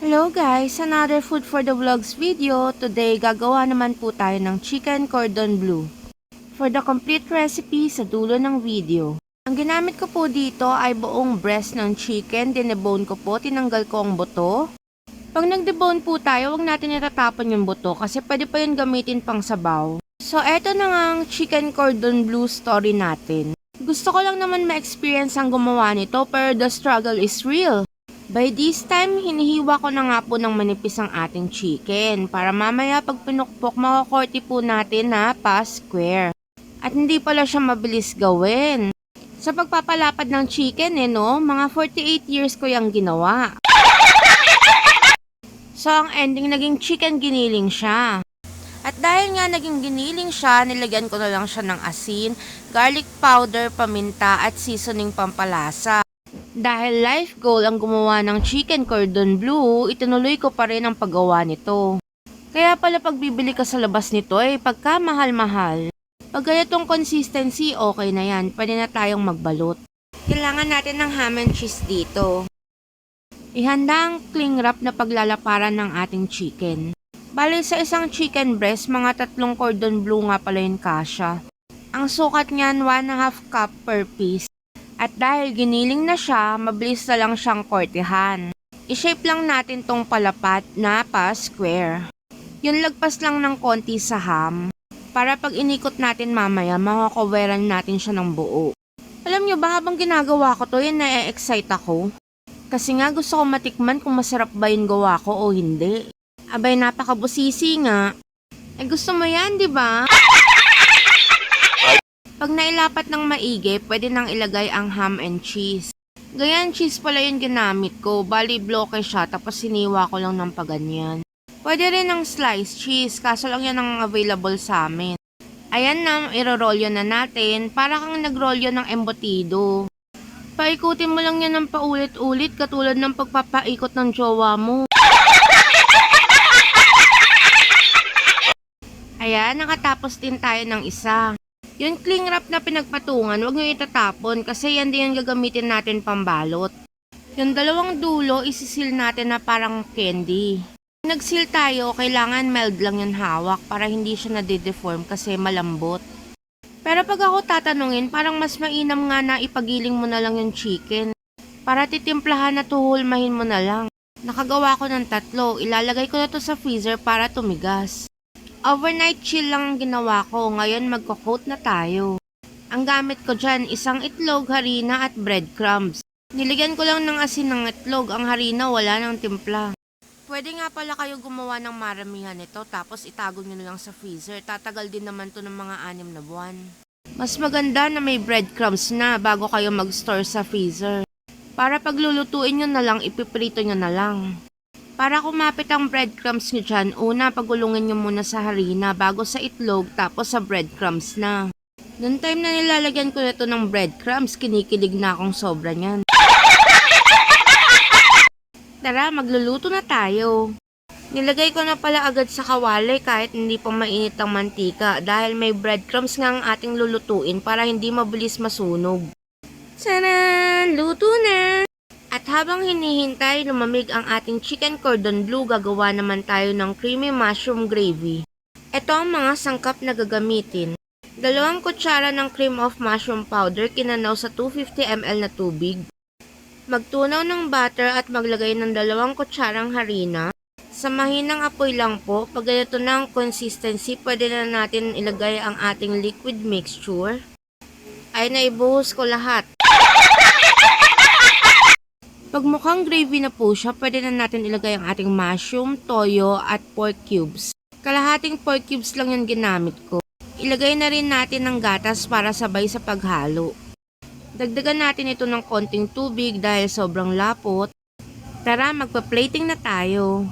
Hello guys! Another food for the vlogs video. Today, gagawa naman po tayo ng chicken cordon bleu. For the complete recipe, sa dulo ng video. Ang ginamit ko po dito ay buong breast ng chicken. Dinebone ko po, tinanggal ko ang buto. Pag nag-debone po tayo, huwag natin itatapon yung buto kasi pwede pa yun gamitin pang sabaw. So, eto na nga ang chicken cordon bleu story natin. Gusto ko lang naman ma-experience ang gumawa nito pero the struggle is real. By this time, hinihiwa ko na nga po ng manipis ang ating chicken para mamaya pag pinukpok, makakorti po natin na pa-square. At hindi pala siya mabilis gawin. Sa pagpapalapad ng chicken mga 48 years ko yung ginawa. So, ang ending naging chicken giniling siya. At dahil nga naging giniling siya, nilagyan ko na lang siya ng asin, garlic powder, paminta at seasoning pampalasa. Dahil life goal ang gumawa ng chicken cordon bleu, itinuloy ko pa rin ang paggawa nito. Kaya pala pagbibili ka sa labas nito ay pagka mahal-mahal. Pag ganitong consistency, okay na yan. Pwede na tayong magbalot. Kailangan natin ng ham and cheese dito. Ihanda ang cling wrap na paglalaparan ng ating chicken. Bali sa isang chicken breast, mga 3 cordon bleu nga pala yung kasya. Ang sukat niyan, 1/2 cup per piece. At dahil giniling na siya, mabilis na lang siyang kortehan. I-shape lang natin tong palapat na pa-square. Yung lagpas lang ng konti sa ham. Para pag inikot natin mamaya, makakoveran natin siya ng buo. Alam nyo ba, habang ginagawa ko to, yan na-excite ako. Kasi nga gusto ko matikman kung masarap ba yung gawa ko o hindi. Abay, napakabusisi nga. Gusto mo yan, di ba? Pag nailapat ng maigi, pwede nang ilagay ang ham and cheese. Ganyan cheese pala yung ginamit ko. Bali bloke siya tapos siniwa ko lang ng paganyan. Pwede rin ng sliced cheese kaso lang yan ang available sa amin. Ayan na, irorolyo na natin para kang nagrolyo ng embutido. Paikutin mo lang yan ng paulit-ulit katulad ng pagpapaikot ng jowa mo. Ayan, nakatapos din tayo ng isa. Yung cling wrap na pinagpatungan, huwag nyo itatapon kasi yan din yung gagamitin natin pambalot. Yung dalawang dulo, isisil natin na parang candy. Pag nag-seal tayo, kailangan mild lang yung hawak para hindi siya nade-deform kasi malambot. Pero pag ako tatanungin, parang mas mainam nga na ipagiling mo na lang yung chicken. Para titimplahan na tuhulmahin mo na lang. Nakagawa ko ng 3, ilalagay ko na to sa freezer para tumigas. Overnight chill lang ang ginawa ko, ngayon magko-coat na tayo. Ang gamit ko dyan, isang itlog, harina at breadcrumbs. Niligyan ko lang ng asin ng itlog, ang harina wala ng timpla. Pwede nga pala kayo gumawa ng maramihan nito tapos itago nyo na lang sa freezer, tatagal din naman to ng mga 6 na buwan. Mas maganda na may breadcrumbs na bago kayo mag-store sa freezer. Para paglulutuin nyo na lang, ipiprito nyo na lang. Para kumapit ang breadcrumbs nyo dyan, una pagulungin nyo muna sa harina bago sa itlog tapos sa breadcrumbs na. Noong time na nilalagyan ko nito ng breadcrumbs, kinikilig na akong sobra niyan. Tara, magluluto na tayo. Nilagay ko na pala agad sa kawali kahit hindi pa mainit ang mantika dahil may breadcrumbs nga ang ating lulutuin para hindi mabilis masunog. Taran! Luto na! At habang hinihintay lumamig ang ating chicken cordon bleu, gagawa naman tayo ng creamy mushroom gravy. Ito ang mga sangkap na gagamitin. 2 kutsara ng cream of mushroom powder kinanaw sa 250 ml na tubig. Magtunaw ng butter at maglagay ng 2 kutsarang harina. Sa mahinang apoy lang po, pag ganito na ang consistency, pwede na natin ilagay ang ating liquid mixture. Ay naibuhos ko lahat. Pag mukhang gravy na po siya, pwede na natin ilagay ang ating mushroom, toyo at pork cubes. Kalahating pork cubes lang yung ginamit ko. Ilagay na rin natin ng gatas para sabay sa paghalo. Dagdagan natin ito ng konting tubig dahil sobrang lapot. Tara, magpa-plating na tayo.